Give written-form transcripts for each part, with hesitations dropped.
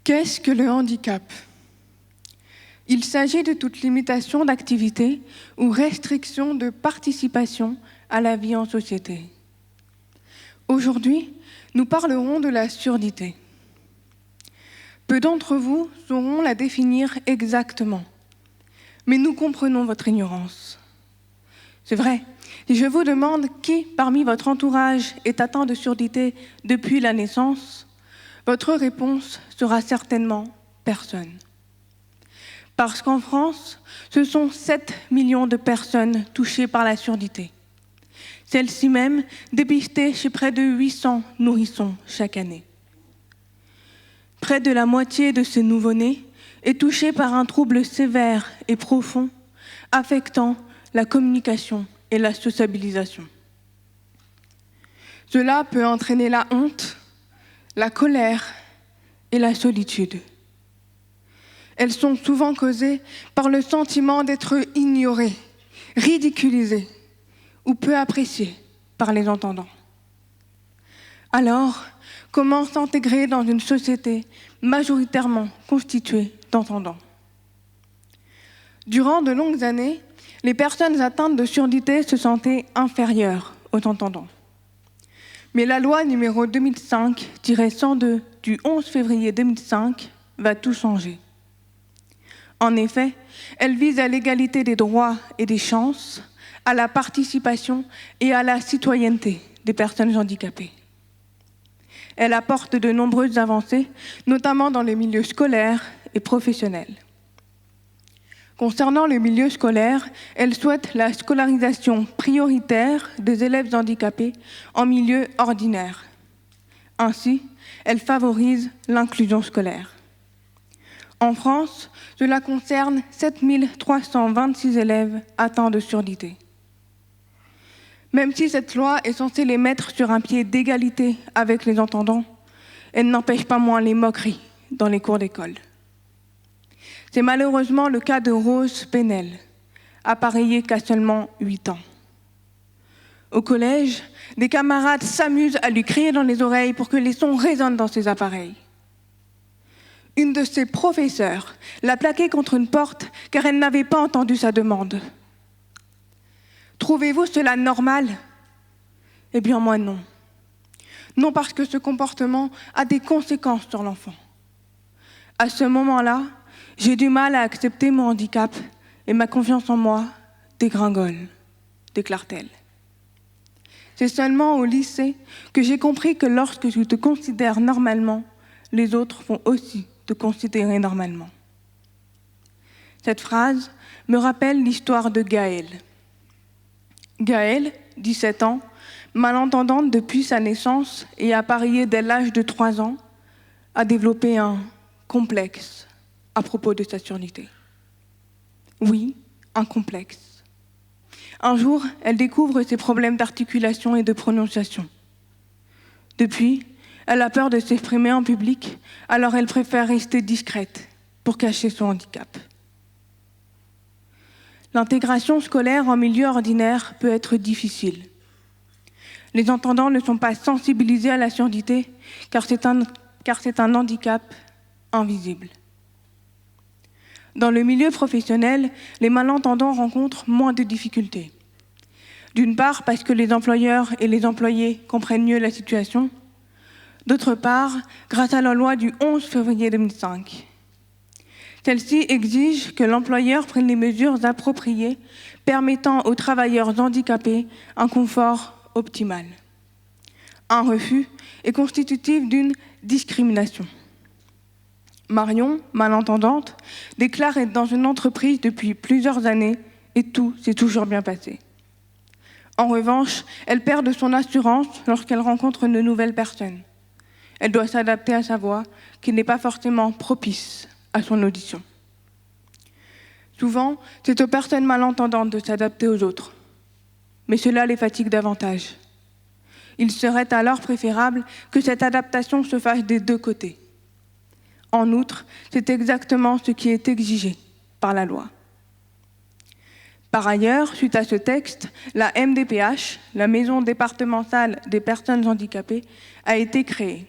Qu'est-ce que le handicap ? Il s'agit de toute limitation d'activité ou restriction de participation à la vie en société. Aujourd'hui, nous parlerons de la surdité. Peu d'entre vous sauront la définir exactement, mais nous comprenons votre ignorance. C'est vrai, si je vous demande qui parmi votre entourage est atteint de surdité depuis la naissance, votre réponse sera certainement personne. Parce qu'en France, ce sont 7 millions de personnes touchées par la surdité. Celle-ci même dépistée chez près de 800 nourrissons chaque année. Près de la moitié de ces nouveau-nés est touchée par un trouble sévère et profond, affectant la communication et la sociabilisation. Cela peut entraîner la honte, la colère et la solitude. Elles sont souvent causées par le sentiment d'être ignorées, ridiculisées ou peu appréciées par les entendants. Alors, comment s'intégrer dans une société majoritairement constituée d'entendants ? Durant de longues années, les personnes atteintes de surdité se sentaient inférieures aux entendants. Mais la loi numéro 2005-102 du 11 février 2005 va tout changer. En effet, elle vise à l'égalité des droits et des chances, à la participation et à la citoyenneté des personnes handicapées. Elle apporte de nombreuses avancées, notamment dans les milieux scolaires et professionnels. Concernant le milieu scolaire, elle souhaite la scolarisation prioritaire des élèves handicapés en milieu ordinaire. Ainsi, elle favorise l'inclusion scolaire. En France, cela concerne 7 326 élèves atteints de surdité. Même si cette loi est censée les mettre sur un pied d'égalité avec les entendants, elle n'empêche pas moins les moqueries dans les cours d'école. C'est malheureusement le cas de Rose Penel, appareillée qu'à seulement 8 ans. Au collège, des camarades s'amusent à lui crier dans les oreilles pour que les sons résonnent dans ses appareils. Une de ses professeurs l'a plaquée contre une porte car elle n'avait pas entendu sa demande. Trouvez-vous cela normal ? Eh bien, moi non. Non, parce que ce comportement a des conséquences sur l'enfant. À ce moment-là, j'ai du mal à accepter mon handicap et ma confiance en moi dégringole, déclare-t-elle. C'est seulement au lycée que j'ai compris que lorsque je te considère normalement, les autres vont aussi te considérer normalement. Cette phrase me rappelle l'histoire de Gaëlle. Gaëlle, 17 ans, malentendante depuis sa naissance et appareillée dès l'âge de 3 ans, a développé un complexe à propos de sa surdité. Oui, un complexe. Un jour, elle découvre ses problèmes d'articulation et de prononciation. Depuis, elle a peur de s'exprimer en public, alors elle préfère rester discrète pour cacher son handicap. L'intégration scolaire en milieu ordinaire peut être difficile. Les entendants ne sont pas sensibilisés à la surdité car c'est un handicap invisible. Dans le milieu professionnel, les malentendants rencontrent moins de difficultés. D'une part, parce que les employeurs et les employés comprennent mieux la situation. D'autre part, grâce à la loi du 11 février 2005. Celle-ci exige que l'employeur prenne les mesures appropriées permettant aux travailleurs handicapés un confort optimal. Un refus est constitutif d'une discrimination. Marion, malentendante, déclare être dans une entreprise depuis plusieurs années et tout s'est toujours bien passé. En revanche, elle perd de son assurance lorsqu'elle rencontre de nouvelles personnes. Elle doit s'adapter à sa voix, qui n'est pas forcément propice à son audition. Souvent, c'est aux personnes malentendantes de s'adapter aux autres, mais cela les fatigue davantage. Il serait alors préférable que cette adaptation se fasse des deux côtés. En outre, c'est exactement ce qui est exigé par la loi. Par ailleurs, suite à ce texte, la MDPH, la Maison départementale des personnes handicapées, a été créée.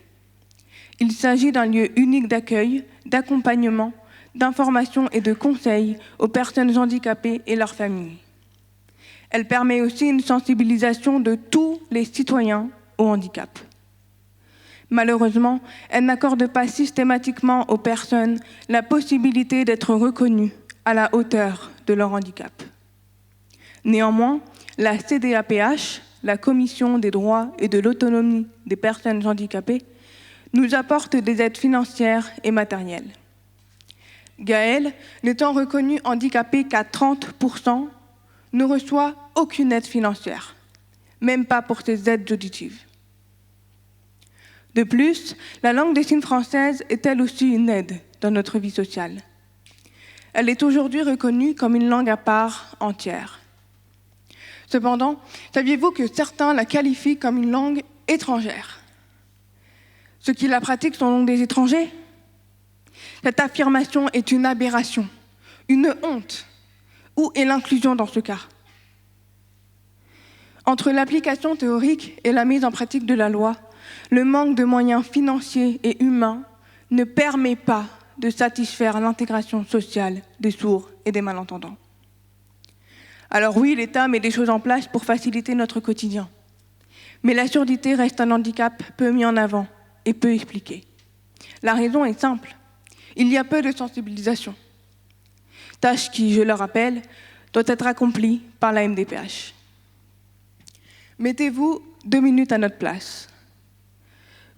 Il s'agit d'un lieu unique d'accueil, d'accompagnement, d'information et de conseil aux personnes handicapées et leurs familles. Elle permet aussi une sensibilisation de tous les citoyens au handicap. Malheureusement, elle n'accorde pas systématiquement aux personnes la possibilité d'être reconnues à la hauteur de leur handicap. Néanmoins, la CDAPH, la Commission des droits et de l'autonomie des personnes handicapées, nous apporte des aides financières et matérielles. Gaël, n'étant reconnu handicapé qu'à 30%, ne reçoit aucune aide financière, même pas pour ses aides auditives. De plus, la langue des signes française est elle aussi une aide dans notre vie sociale. Elle est aujourd'hui reconnue comme une langue à part entière. Cependant, saviez-vous que certains la qualifient comme une langue étrangère? Ceux qui la pratiquent sont donc des étrangers? Cette affirmation est une aberration, une honte. Où est l'inclusion dans ce cas? Entre l'application théorique et la mise en pratique de la loi, le manque de moyens financiers et humains ne permet pas de satisfaire l'intégration sociale des sourds et des malentendants. Alors oui, l'État met des choses en place pour faciliter notre quotidien. Mais la surdité reste un handicap peu mis en avant et peu expliqué. La raison est simple. Il y a peu de sensibilisation. Tâche qui, je le rappelle, doit être accomplie par la MDPH. Mettez-vous 2 minutes à notre place.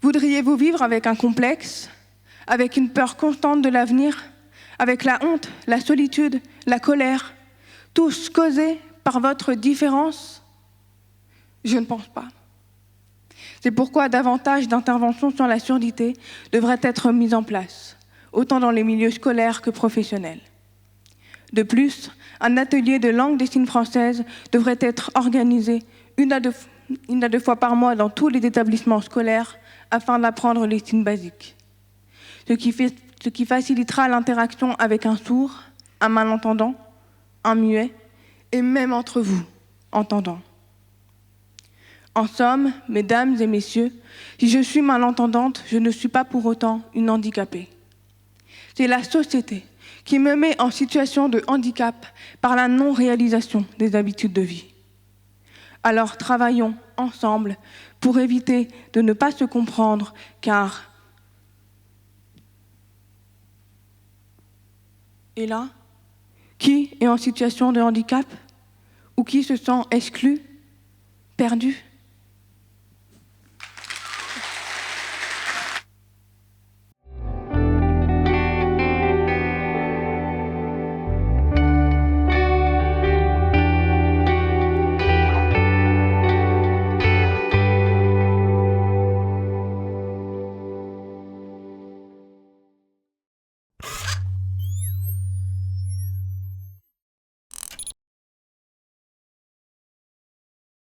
Voudriez-vous vivre avec un complexe, avec une peur constante de l'avenir, avec la honte, la solitude, la colère, tous causés par votre différence? Je ne pense pas. C'est pourquoi davantage d'interventions sur la surdité devraient être mises en place, autant dans les milieux scolaires que professionnels. De plus, un atelier de langue des signes française devrait être organisé une à deux fois par mois dans tous les établissements scolaires afin d'apprendre les signes basiques, ce qui facilitera l'interaction avec un sourd, un malentendant, un muet, et même entre vous, entendants. En somme, mesdames et messieurs, si je suis malentendante, je ne suis pas pour autant une handicapée. C'est la société qui me met en situation de handicap par la non-réalisation des habitudes de vie. Alors travaillons ensemble pour éviter de ne pas se comprendre, car... Et là, qui est en situation de handicap? Ou qui se sent exclu, perdu?